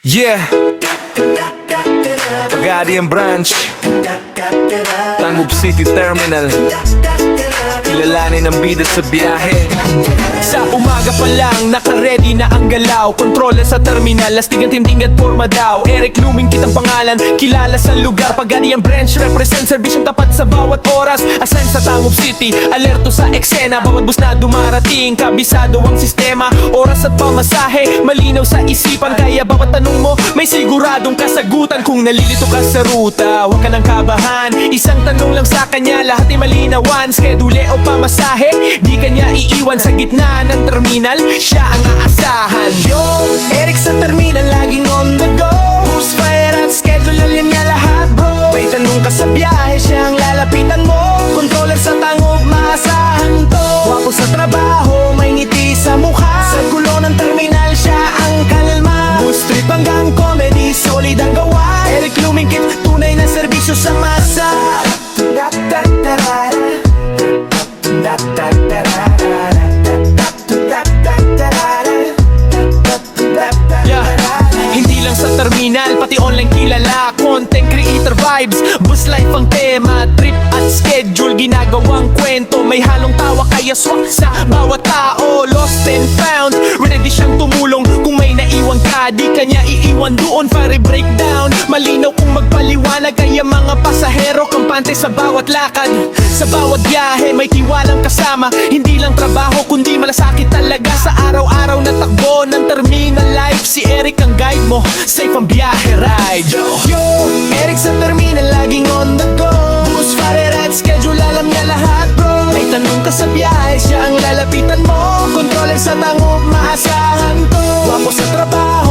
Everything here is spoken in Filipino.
Yeah, Guardian Branch, Tangub City Terminal, kilalanin ang bida sa biyahe. Sa umaga pa lang, naka-ready na ang galaw. Kontrole sa terminal, lastigan, tinting at forma daw. Eric Luming kitang pangalan, kilala sa lugar. Pagani ang branch, represent servisyong tapat sa bawat oras. Assign sa Tangub City, alerto sa eksena. Bawat bus na dumarating, kabisado ang sistema. Oras at pamasahe, malinaw sa isipan. Kaya bawat tanong mo, may siguradong kasagutan. Kung nalilito ka sa ruta, huwag ka nang kabahan. Isang tanong lang sa kanya, lahat ay malinawan. Schedule o pamasahe, di kanya iiwan sa gitna ng terminal, siya ang aasahan. Yo, Eric sa terminal, laging on the go. Bus, fire at schedule, alam niya lahat bro. May tanong ka sa biyahe, siya ang lalapitan mo. Controller sa Tangub, maasahan to. Wapo sa trabaho, may ngiti sa mukha. Sa gulo ng terminal, siya ang kalma. Bus trip hanggang comedy, solid ang gawa. Eric Lumingkit, tunay na serbisyo sa masa. Hindi lang sa terminal, pati online kilala. Content creator vibes, bus life ang tema. Trip at schedule, ginagawang kwento. May halong tawa kaya swak sa bawat tao. Lost and found, ready siyang tumulong. Kung may naiwan ka, di kanya iiwan doon para breakdown. Malinaw kung magpaliwanag, kaya mga pasahero kampante sa bawat lakad. Sa bawat biyahe, may tiwalang kasama. Hindi lang trabaho, kundi malasakit talaga. Sa araw-araw na takbo ng terminal life, si Eric ang guide mo, safe ang biyahe ride. Yo, Eric sa terminal, laging on the go. Bus, fare at schedule, alam niya lahat bro. May tanong ka sa biyahe, siya ang lalapitan mo. Controller sa Tangub, maasahan to. Wapo sa trabaho,